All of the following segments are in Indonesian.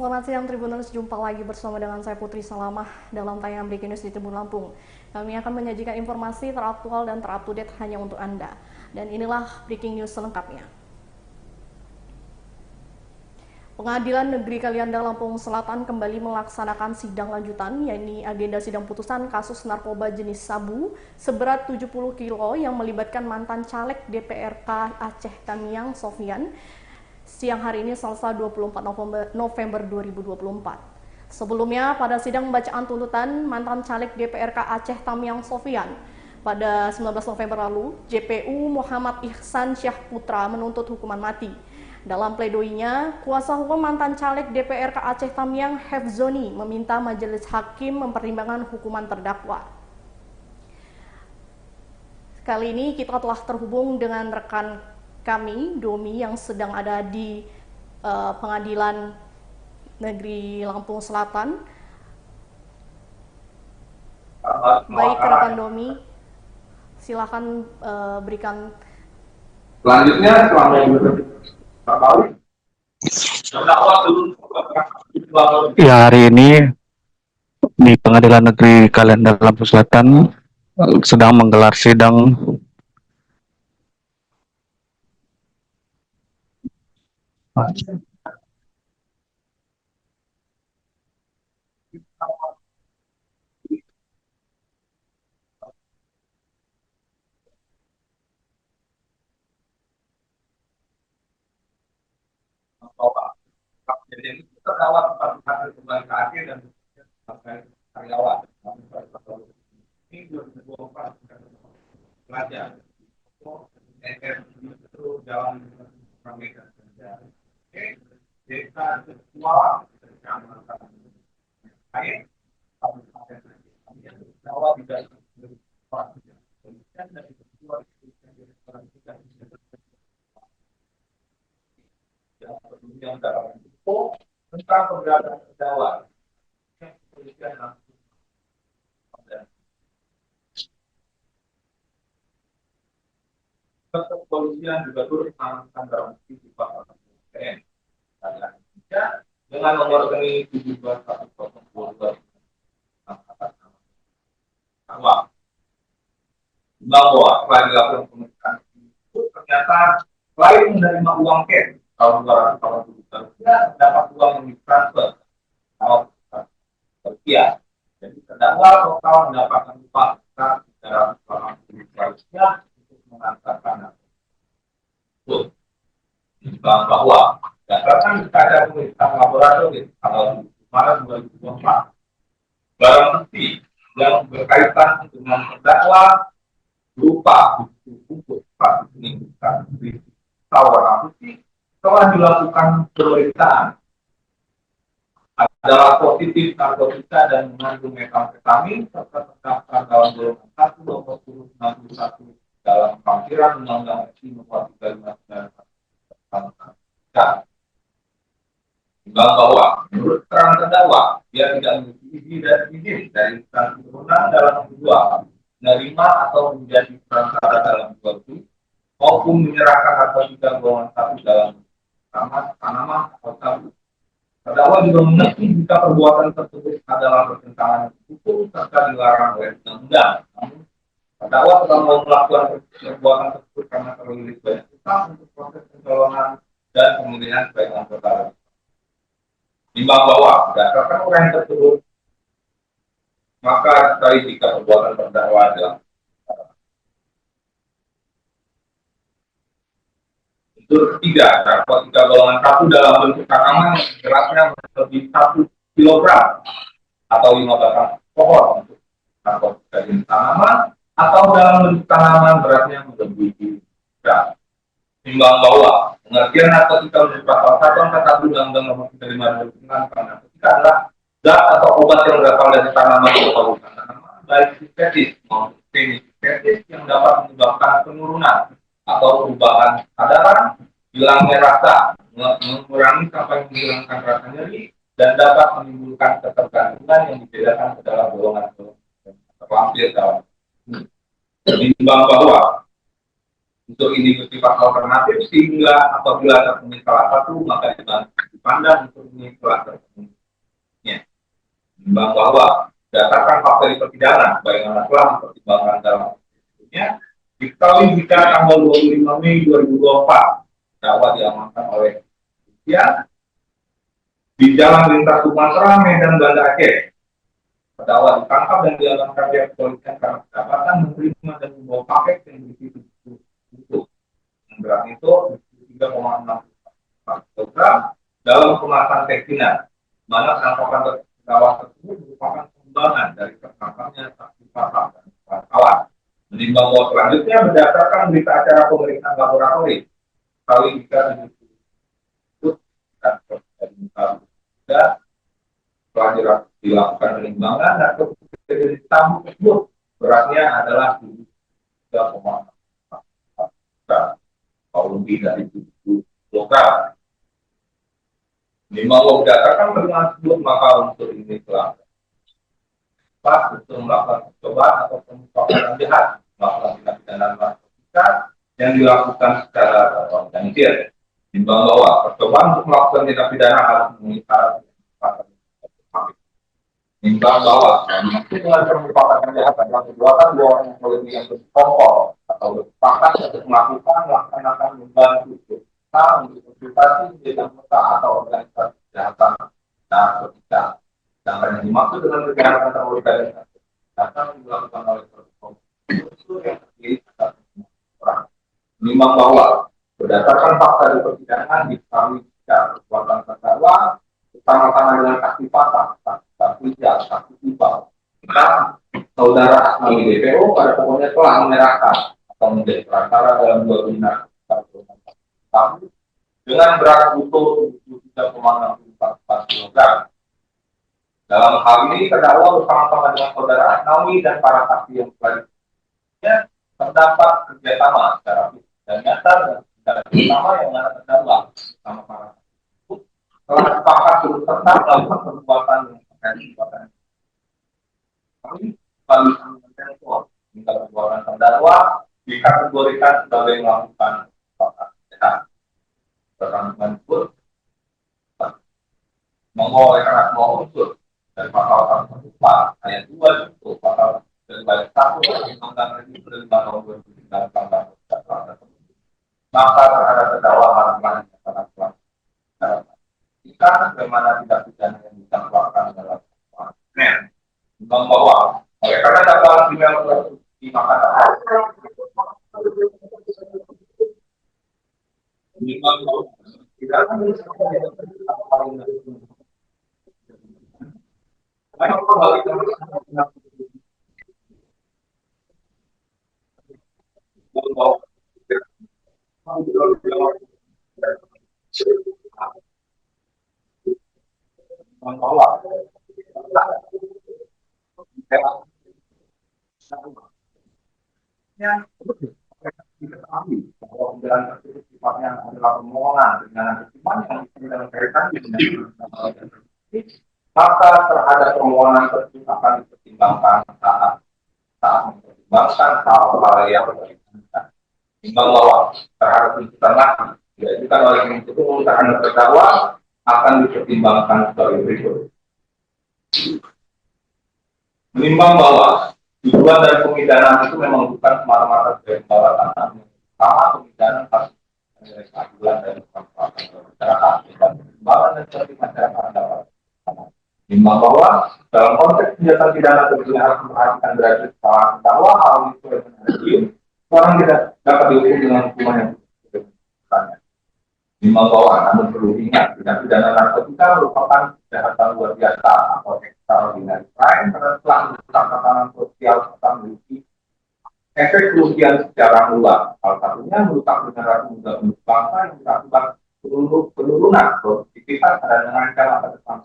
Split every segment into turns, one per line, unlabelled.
Selamat siang Tribuners, jumpa lagi bersama dengan saya Putri Salamah dalam tayangan Breaking News di Tribun Lampung. Kami akan menyajikan informasi teraktual dan terupdate hanya untuk Anda. Dan inilah Breaking News selengkapnya. Pengadilan Negeri Kalianda Lampung Selatan kembali melaksanakan sidang lanjutan, yakni agenda sidang putusan kasus narkoba jenis sabu seberat 70 kilo yang melibatkan mantan caleg DPRK Aceh Tamiang Sofyan siang hari ini Selasa 24 November 2024. Sebelumnya pada sidang pembacaan tuntutan mantan caleg DPRK Aceh Tamiang Sofyan pada 19 November lalu, JPU Muhammad Ihsan Syah Putra menuntut hukuman mati. Dalam pledoinya, kuasa hukum mantan caleg DPRK Aceh Tamiang Hefzoni meminta majelis hakim mempertimbangkan hukuman terdakwa. Kali ini kita telah terhubung dengan rekan kami, Domi, yang sedang ada di Pengadilan Negeri Lampung Selatan. Baik, rekan Domi, silakan berikan.
Selanjutnya,
ya, hari ini di Pengadilan Negeri Kalianda Lampung Selatan sedang menggelar sidang
jadi terdakwa kembali ke akhir dan karyawan. Ini 2024 pelajar itu jalan mereka kerja. Desa semua kecamatan lain Jawa tidak dan dari kedua yang dalam itu tentang keberadaan terdakwa kepolisian langsung kepolisian juga turut mengamankan barang bukti di pasal PN dengan nomor ini 17102 bahwa selain dilakukan pemeriksaan itu ternyata selain menerima uang cash tahun 280 juta rupiah, dapat uang yang ditransfer tahun rupiah. Jadi terdakwa total mendapatkan upah sebesar 380 juta rupiah untuk mengantarkan bahwa berdasarkan keadaan pemeriksaan laboratorium tanggal 7 Maret 2024, barang bukti yang berkaitan dengan terdakwa berupa bukti penunjukan warna putih telah dilakukan pemeriksaan adalah positif narkotika dan mengandung metamfetamin serta terdaftar dalam golongan 1 nomor 61 dalam panggilan Undang-Undang SI nomor 359 bahwa menurut keterangan terdakwa dia tidak memiliki izin dari instansi berwenang dalam kedua menerima atau menjadi perantara dalam jual beli maupun menyerahkan narkotika golongan 1 dalam tanaman atau sabu. Terdakwa juga mengerti jika perbuatan tersebut adalah bertentangan hukum serta dilarang oleh undang-undang. Namun, terdakwa telah melakukan perbuatan tersebut karena terlilit banyak utang untuk proses pencalonan dan pemilihan sebagai anggota. Timbang bahwa berdasarkan uraian tersebut, maka sekali jika perbuatan terdakwa adalah ketiga, narkotika golongan 1 dalam bentuk tanaman yang beratnya lebih 1 kilogram atau 5 batang pohon untuk narkotika jenis tanaman atau dalam bentuk tanaman beratnya melebihi gram. Timbang bahwa pengertian narkotika menurut pasal 1 angka 1 Undang-Undang Nomor 35 2009 tentang narkotika adalah zat atau obat yang berasal dari tanaman atau bukan tanaman baik sintetis maupun semi sintetis yang dapat menyebabkan penurunan atau perubahan kesadaran, hilangnya rasa, mengurangi sampai menghilangkan rasa nyeri, dan dapat menimbulkan ketergantungan yang dibedakan ke dalam golongan terlampir dalam menimbang bahwa untuk ini bersifat alternatif sehingga apabila terpenuhi salah satu maka dipandang untuk ini telah terpenuhi. Menimbang bahwa berdasarkan fakta di persidangan bagaimana telah dipertimbangkan dalam sebelumnya, diketahui jika tanggal 25 Mei 2024 dakwa diamankan oleh polisian di Jalan Lintas Sumatera, Medan, Banda Aceh. Terdakwa ditangkap dan diamankan pihak kepolisian karena kedapatan menerima dan membawa paket yang berisi 70 buku. Yang berat itu 3,64 kg dalam kemasan teksinan, mana penangkapan terdakwa tersebut merupakan pengembangan dari tertangkapnya saksi fakta dan wartawan. Menimbang bahwa selanjutnya berdasarkan berita acara pemeriksaan laboratorium, kali jika disebut dan telah dilakukan penimbangan dan kemudian tamu tersebut beratnya adalah 3,4 atau lebih dari 70 kg. Menimbang bahwa berdasarkan pertemuan tersebut maka unsur ini telah pas untuk melakukan percobaan atau pemufakat jahat melakukan tindak pidana narkotika yang dilakukan secara terorganisir. Menimbang bahwa percobaan untuk melakukan tindak pidana harus memenuhi syarat menimbang bahwa dengan permukaan kejahatan adalah perbuatan dua orang yang memiliki yang bersekongkol atau bersepakat untuk melaksanakan membantu kita untuk konsultasi dengan kota atau organisasi kejahatan narkotika. Sedangkan yang dimaksud dengan kejahatan terorganisasi kejahatan dilakukan oleh unsur yang terdiri atas orang. Menimbang bahwa berdasarkan fakta di persidangan diketahui secara perbuatan terdakwa bersama-sama dengan saksi fakta, saksi tiba, saudara Asmawi DPO pada pokoknya telah menyerahkan atau menjadi perantara dalam dua bina dengan berat utuh 73,64 kg. Dalam hal ini terdakwa bersama-sama dengan saudara Asmawi dan para saksi yang selanjutnya terdapat kerjasama secara fisik dan nyata dan kerjasama yang mana terdakwa bersama para telah sepakat turut serta melakukan perbuatan yang terkait perbuatan kami lalu mengenai hingga perbuatan terdakwa dikategorikan sebagai melakukan perbuatan jahat. Pertanyaan tersebut mengolekan semua unsur dari pasal 144 ayat 2 itu pasal dari balik 1 Undang-Undang Negeri 5 tahun 2009 tentang maka terhadap terdakwa harus dilaksanakan jika bagaimana tidak pidana yang didakwakan dalam membawa oleh karena dakwaan kriminal tersebut maka tidak menolak yang diketahui bahwa pembelaan tersebut sifatnya adalah permohonan dengan kesimpulan yang dalam kaitan dengan maka terhadap permohonan tersebut akan dipertimbangkan saat mempertimbangkan hal-hal yang berkaitan. Timbang bahwa terhadap tuntutan lagi diajukan oleh penuntut umum terhadap terdakwa akan dipertimbangkan sebagai berikut. Menimbang bahwa tujuan dari pemidanan itu memang bukan semata-mata sebagai pembawa tanah, sama pemidanan kasus keadilan dan masyarakat dan perkembangan dan seperti masyarakat dapat. Menimbang bahwa dalam konteks kejahatan pidana tentunya harus memperhatikan derajat kesalahan terdakwa hal itu yang menarik, orang tidak dapat dihukum dengan hukuman yang berbeda. Menimbang bahwa namun perlu diingat tindak pidana narkotika merupakan kejahatan luar biasa atau extraordinary crime karena telah merusak tatanan sosial serta memiliki efek kerugian secara luas. Salah satunya merusak generasi muda bangsa yang berakibat penurunan produktivitas dan mengancam masa depan.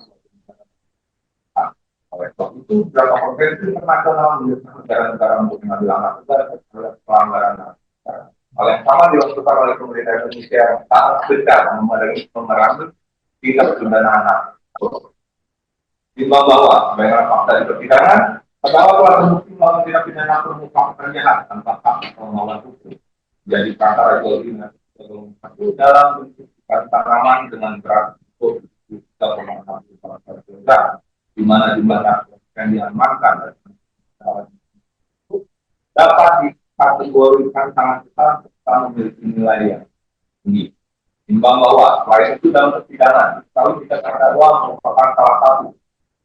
Oleh sebab itu beberapa konvensi internasional mendesak negara-negara untuk mengambil langkah tegas terhadap pelanggaran HAM. Hal yang sama dilakukan oleh pemerintah Indonesia yang sangat besar memerangi tindak pidana anak. Timbang bahwa sebagai fakta di persidangan, terdakwa telah terbukti melakukan tindak pidana permukaan pekerjaan tanpa hak atau melawan hukum. Jadi perkara jual satu dalam bentuk tanaman dengan berat 3,6 kg, di mana jumlah narkotika yang diamankan dapat dikategorikan sangat besar serta memiliki nilai yang tinggi. Timbang bahwa selain itu dalam persidangan, kalau kita terdakwa merupakan salah satu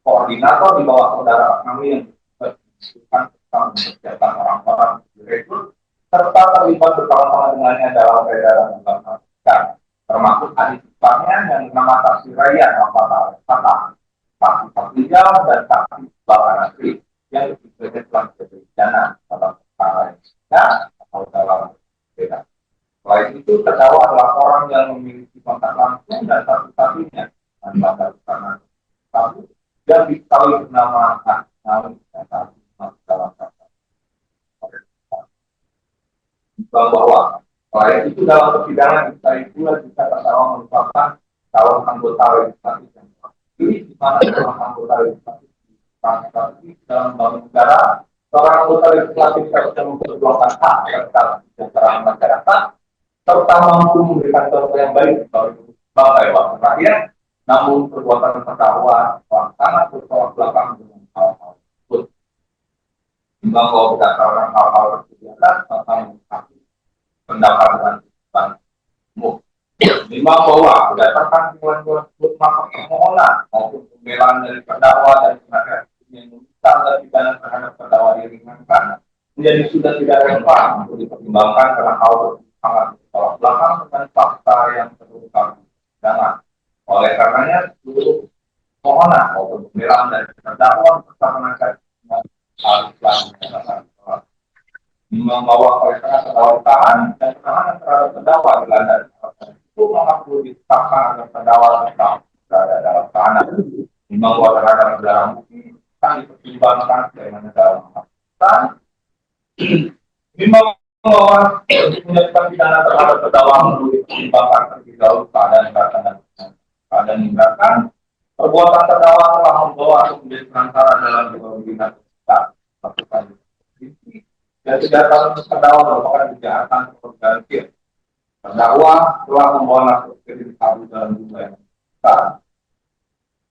koordinator di bawah saudara kami yang disebutkan tentang mempersiapkan orang-orang direkrut serta terlibat bersama-sama dengannya dalam peredaran narkotika, termasuk adik iparnya yang bernama Saksi Raya saksi Fatijal dan saksi Bapak Nasri yang diduga telah berencana dalam perkara yang atau dalam beda. Selain itu, terdakwa adalah orang yang memiliki kontak langsung dan satu-satunya lembaga karena satu yang diketahui bernama Namun dan satu dalam kata bahwa selain itu dalam persidangan kita pula juga terdakwa merupakan calon anggota legislatif yang terpilih di mana calon anggota legislatif dalam membangun negara. Seorang anggota legislatif harusnya memperjuangkan hak serta kesejahteraan masyarakat serta mampu memberikan contoh yang baik sebagai wakil rakyat. Namun perbuatan terdakwa sangat bertolak belakang dengan hal-hal tersebut. Timbang bahwa berdasarkan hal-hal tersebut tentang mengungkapkan pendapat dan keputusan umum. Timbang bahwa berdasarkan ketentuan tersebut maka permohonan maupun pembelaan dari terdakwa dan penasihat yang meminta agar pidana terhadap terdakwa diringankan menjadi sudah tidak relevan untuk dipertimbangkan karena hal tersebut sangat bertolak belakang dengan fakta yang terungkap di persidangan. Oleh karenanya, seluruh permohonan maupun pembelaan dari terdakwa serta penasihat haruslah dinyatakan tolak. Membawa oleh karena terdakwa ditahan dan penahanan terhadap terdakwa dilandasi itu maka perlu ditetapkan agar terdakwa tetap berada dalam tahanan. Membawa terhadap dalam bukti akan dipertimbangkan bagaimana dalam hal membawa untuk menjatuhkan pidana terhadap terdakwa perlu dipertimbangkan terlebih dahulu keadaan memberatkan perbuatan terdakwa telah membawa atau menjadi perantara dalam kejahatan kita lakukan dan kejahatan terdakwa merupakan kejahatan terorganisir. Terdakwa telah membawa narkotika di sabu dalam jumlah yang besar.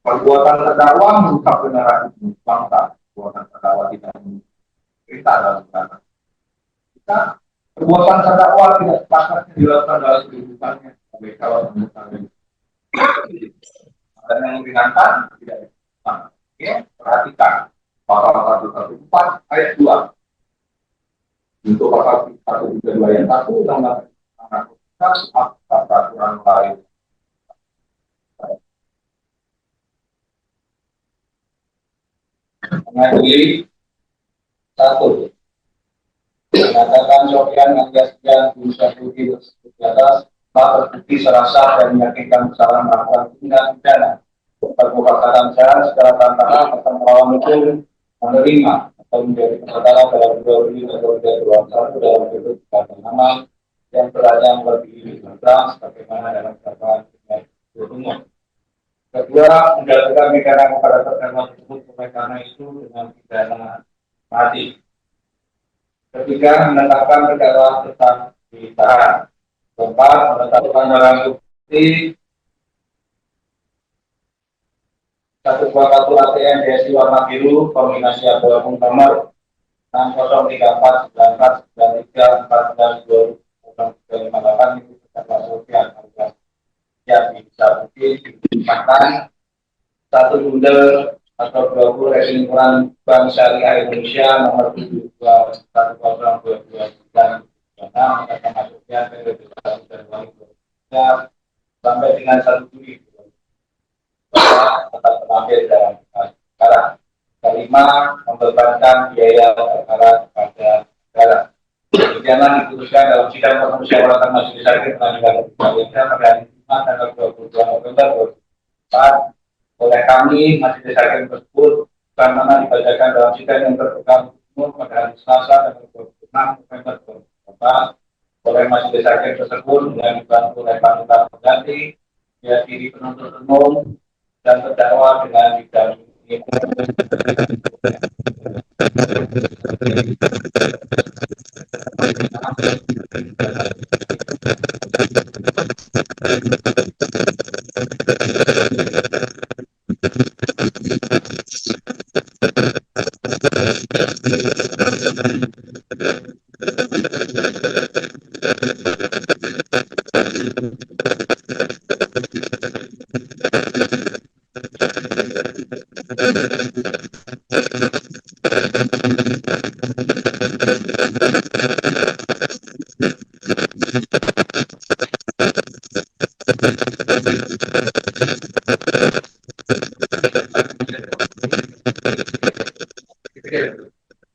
Perbuatan terdakwa merusak generasi bangsa. Perbuatan terdakwa tidak cerita dalam kata kita. Perbuatan terdakwa tidak sepatutnya dilakukan dalam kehidupannya sebagai calon anggota legislatif. Dan yang meringankan tidak disebutkan. Oke, perhatikan pasal 114 ayat 2. Untuk pasal 132 ayat 1 undang-undang narkotika atau peraturan lain. Mengadili 1. Mengatakan Sofian alias Jan bin Syafruddin tersebut di atas telah terbukti serasa dan meyakinkan kesalahan melakukan tindak pidana perbuatan jalan secara tantangan atau melawan hukum menerima atau menjadi peserta dalam jual beli atau jual satu dalam bentuk tanaman yang beratnya melebihi 5 gram sebagaimana dalam dakwaan umum. Kedua, menjatuhkan pidana kepada terdakwa tersebut karena itu dengan pidana mati. Ketiga, menetapkan terdakwa tetap ditahan. Keempat, menetapkan barang bukti 1 buah kartu ATM DSI warna biru kombinasi abu-abu nomor 6034 1993 14 itu terdakwa Sofian alias yang bisa bukti ditempatkan 1 bundel atau 20 rekening ukuran Bank Syariah Indonesia nomor 721022 dan masuknya periode 1 Januari 2023 sampai dengan 1 Juli tetap terlampir dalam perkara. Kelima, membebankan biaya perkara kepada negara. Demikianlah diputuskan dalam sidang permusyawaratan Majelis Hakim Pengadilan Negeri Jakarta pada hari Jumat tanggal 22 November 2024 oleh kami Majelis Hakim tersebut Mana dibacakan dalam sidang yang terbuka umum pada hari Selasa tanggal 26 November 2024 oleh majelis hakim tersebut yang dibantu oleh panitia pengganti, dihadiri penuntut umum dan terdakwa dengan didampingi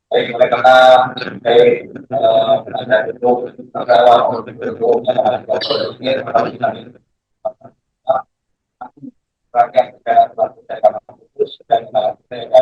baik oleh karena ada itu terdakwa untuk rakyat negara putus dan ada yang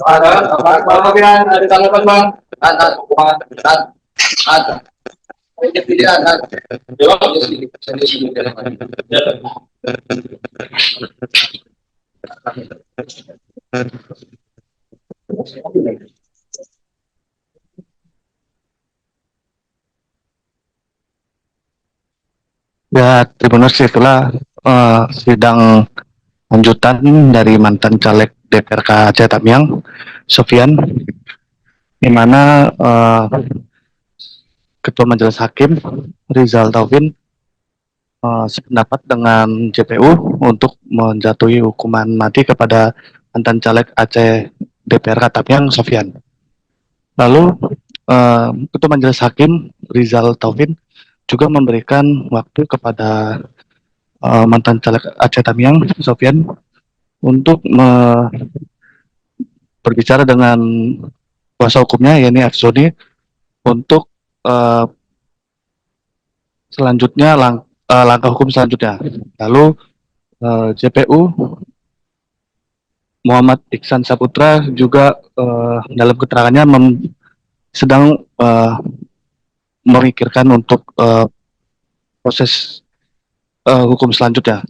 ada tanggapan bang? Ada. Tidak ada. Jawab
Ya, Tribuners, itulah sidang lanjutan dari mantan caleg DPRK Aceh Tamiang, Sofian, di mana Ketua Majelis Hakim Rizal Taufin sependapat dengan JPU untuk menjatuhi hukuman mati kepada mantan caleg Aceh DPRK Tamiang, Sofian. Lalu Ketua Majelis Hakim Rizal Taufin juga memberikan waktu kepada mantan caleg Aceh Tamiang, Sofian, untuk berbicara dengan kuasa hukumnya, yakni Afsoni, untuk selanjutnya langkah hukum selanjutnya. Lalu JPU Muhammad Iksan Saputra juga dalam keterangannya sedang memikirkan untuk proses hukum selanjutnya.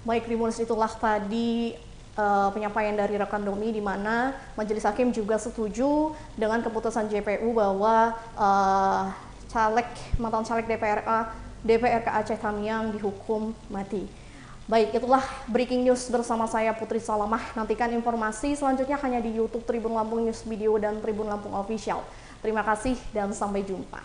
Baik, Tribuners, itulah tadi penyampaian dari rekan Domi, di mana Majelis Hakim juga setuju dengan keputusan JPU bahwa mantan caleg DPRK Aceh Tamiang dihukum mati. Baik, itulah breaking news bersama saya Putri Salamah. Nantikan informasi selanjutnya hanya di YouTube Tribun Lampung News Video dan Tribun Lampung Official. Terima kasih dan sampai jumpa.